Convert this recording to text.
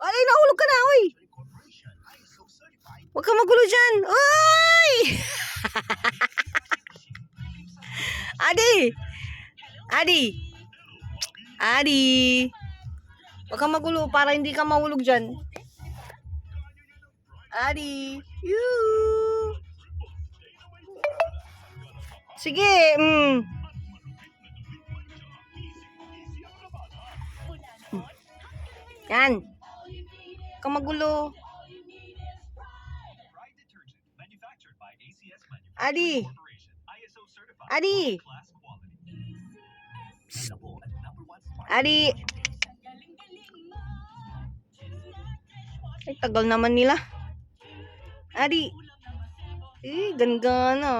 Alay, nahulog ka na, uy. Huwag ka magulo dyan. Uy! Adi! Adi! Adi! Huwag ka magulo para hindi ka mahulog dyan. Adi! Yoo! Sige, Yan. Huwag ka magulo. Adi! Adi! Adi! Ay, tagal naman nila. Adi! Eh, ganda na.